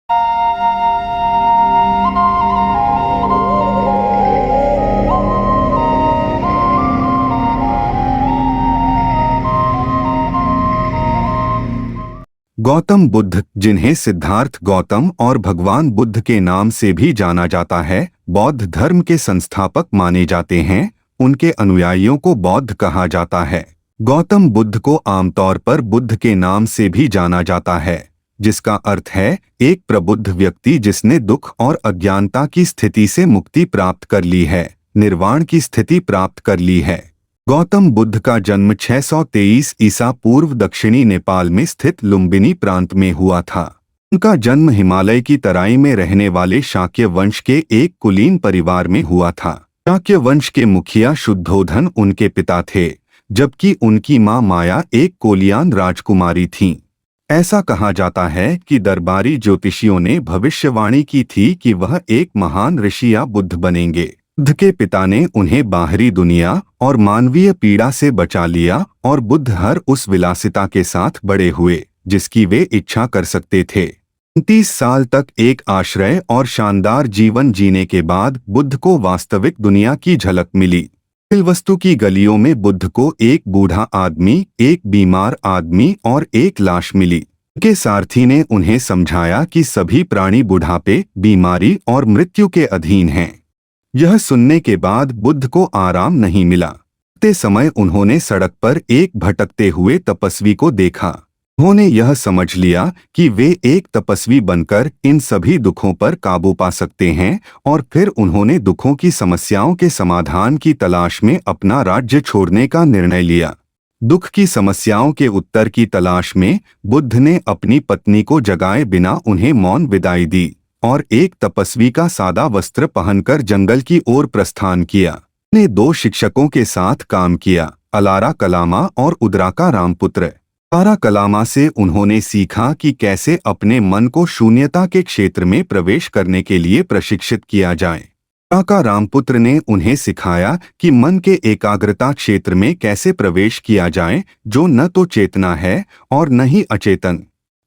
गौतम बुद्ध, जिन्हें सिद्धार्थ गौतम और भगवान बुद्ध के नाम से भी जाना जाता है, बौद्ध धर्म के संस्थापक माने जाते हैं। उनके अनुयायियों को बौद्ध कहा जाता है। गौतम बुद्ध को आमतौर पर बुद्ध के नाम से भी जाना जाता है, जिसका अर्थ है एक प्रबुद्ध व्यक्ति जिसने दुख और अज्ञानता की स्थिति से मुक्ति प्राप्त कर ली है, निर्वाण की स्थिति प्राप्त कर ली है। गौतम बुद्ध का जन्म 623 ईसा पूर्व दक्षिणी नेपाल में स्थित लुम्बिनी प्रांत में हुआ था। उनका जन्म हिमालय की तराई में रहने वाले शाक्य वंश के एक कुलीन परिवार में हुआ था। शाक्य वंश के मुखिया शुद्धोधन उनके पिता थे, जबकि उनकी मां माया एक कोलियान राजकुमारी थीं। ऐसा कहा जाता है कि दरबारी ज्योतिषियों ने भविष्यवाणी की थी कि वह एक महान ऋषि या बुद्ध बनेंगे। बुद्ध के पिता ने उन्हें बाहरी दुनिया और मानवीय पीड़ा से बचा लिया और बुद्ध हर उस विलासिता के साथ बड़े हुए जिसकी वे इच्छा कर सकते थे। 30 साल तक एक आश्रय और शानदार जीवन जीने के बाद बुद्ध को वास्तविक दुनिया की झलक मिली। सिलवस्तु की गलियों में बुद्ध को एक बूढ़ा आदमी, एक बीमार आदमी और एक लाश मिली। उनके सारथी ने उन्हें समझाया कि सभी प्राणी बुढ़ापे, बीमारी और मृत्यु के अधीन हैं। यह सुनने के बाद बुद्ध को आराम नहीं मिला। ते समय उन्होंने सड़क पर एक भटकते हुए तपस्वी को देखा। उन्होंने यह समझ लिया कि वे एक तपस्वी बनकर इन सभी दुखों पर काबू पा सकते हैं, और फिर उन्होंने दुखों की समस्याओं के समाधान की तलाश में अपना राज्य छोड़ने का निर्णय लिया। दुख की समस्याओं के उत्तर की तलाश में बुद्ध ने अपनी पत्नी को जगाए बिना उन्हें मौन विदाई दी और एक तपस्वी का सादा वस्त्र पहनकर जंगल की ओर प्रस्थान किया। ने 2 शिक्षकों के साथ काम किया, अलारा कलामा और उदराका रामपुत्र। अलारा कलामा से उन्होंने सीखा कि कैसे अपने मन को शून्यता के क्षेत्र में प्रवेश करने के लिए प्रशिक्षित किया जाए। उदराका रामपुत्र ने उन्हें सिखाया कि मन के एकाग्रता क्षेत्र में कैसे प्रवेश किया जाए, जो न तो चेतना है और न ही अचेतन।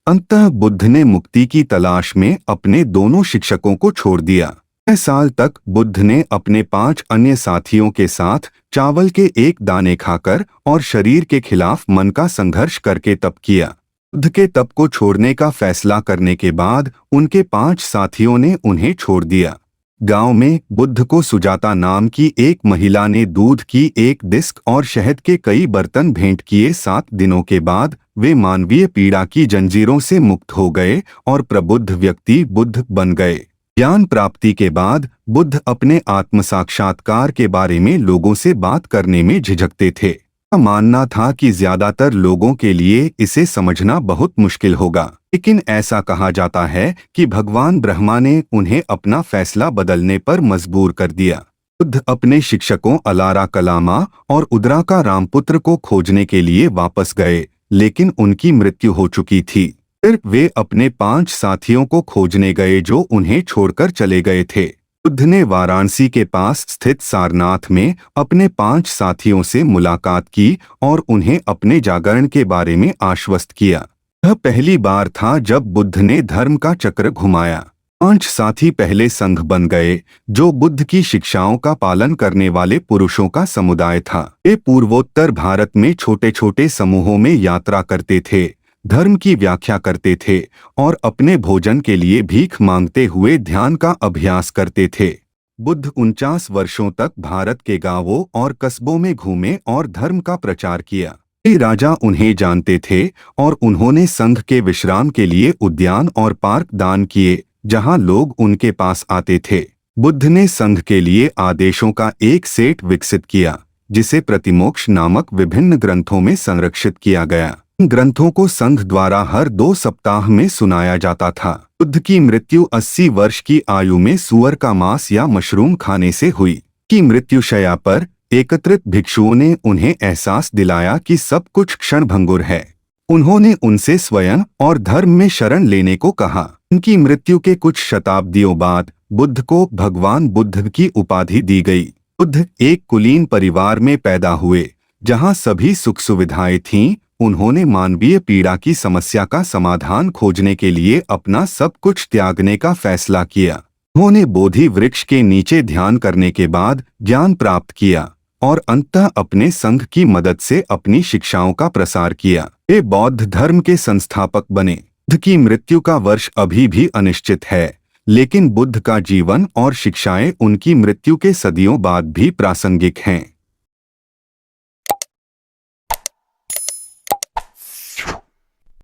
अंततः बुद्ध ने मुक्ति की तलाश में अपने दोनों शिक्षकों को छोड़ दिया। 6 साल तक बुद्ध ने अपने 5 अन्य साथियों के साथ चावल के एक दाने खाकर और शरीर के खिलाफ मन का संघर्ष करके तप किया। बुद्ध के तप को छोड़ने का फैसला करने के बाद उनके 5 साथियों ने उन्हें छोड़ दिया। गांव में बुद्ध को सुजाता नाम की एक महिला ने दूध की एक डिस्क और शहद के कई बर्तन भेंट किए। 7 दिनों के बाद वे मानवीय पीड़ा की जंजीरों से मुक्त हो गए और प्रबुद्ध व्यक्ति बुद्ध बन गए। ज्ञान प्राप्ति के बाद बुद्ध अपने आत्म साक्षात्कार के बारे में लोगों से बात करने में झिझकते थे। उनका मानना था कि ज्यादातर लोगों के लिए इसे समझना बहुत मुश्किल होगा, लेकिन ऐसा कहा जाता है कि भगवान ब्रह्मा ने उन्हें अपना फैसला बदलने पर मजबूर कर दिया। बुद्ध अपने शिक्षकों अलारा कलामा और उदराका रामपुत्र को खोजने के लिए वापस गए, लेकिन उनकी मृत्यु हो चुकी थी। फिर वे अपने 5 साथियों को खोजने गए जो उन्हें छोड़कर चले गए थे। बुद्ध ने वाराणसी के पास स्थित सारनाथ में अपने 5 साथियों से मुलाकात की और उन्हें अपने जागरण के बारे में आश्वस्त किया। यह पहली बार था जब बुद्ध ने धर्म का चक्र घुमाया। 5 साथी पहले संघ बन गए, जो बुद्ध की शिक्षाओं का पालन करने वाले पुरुषों का समुदाय था। वे पूर्वोत्तर भारत में छोटे छोटे समूहों में यात्रा करते थे, धर्म की व्याख्या करते थे और अपने भोजन के लिए भीख मांगते हुए ध्यान का अभ्यास करते थे। बुद्ध 49 वर्षों तक भारत के गांवों और कस्बों में घूमे और धर्म का प्रचार किया। कई राजा उन्हें जानते थे और उन्होंने संघ के विश्राम के लिए उद्यान और पार्क दान किए, जहां लोग उनके पास आते थे। बुद्ध ने संघ के लिए आदेशों का एक सेट विकसित किया, जिसे प्रतिमोक्ष नामक विभिन्न ग्रंथों में संरक्षित किया गया। इन ग्रंथों को संघ द्वारा हर 2 सप्ताह में सुनाया जाता था। बुद्ध की मृत्यु 80 वर्ष की आयु में सूअर का मांस या मशरूम खाने से हुई। की मृत्युशैया पर एकत्रित भिक्षुओं ने उन्हें एहसास दिलाया कि सब कुछ क्षणभंगुर है। उन्होंने उनसे स्वयं और धर्म में शरण लेने को कहा। उनकी मृत्यु के कुछ शताब्दियों बाद बुद्ध को भगवान बुद्ध की उपाधि दी गई। बुद्ध एक कुलीन परिवार में पैदा हुए, जहां सभी सुख सुविधाएं थीं उन्होंने मानवीय पीड़ा की समस्या का समाधान खोजने के लिए अपना सब कुछ त्यागने का फैसला किया। उन्होंने बोधि वृक्ष के नीचे ध्यान करने के बाद ज्ञान प्राप्त किया और अंततः अपने संघ की मदद से अपनी शिक्षाओं का प्रसार किया। वे बौद्ध धर्म के संस्थापक बने। बुद्ध की मृत्यु का वर्ष अभी भी अनिश्चित है, लेकिन बुद्ध का जीवन और शिक्षाएं उनकी मृत्यु के सदियों बाद भी प्रासंगिक हैं।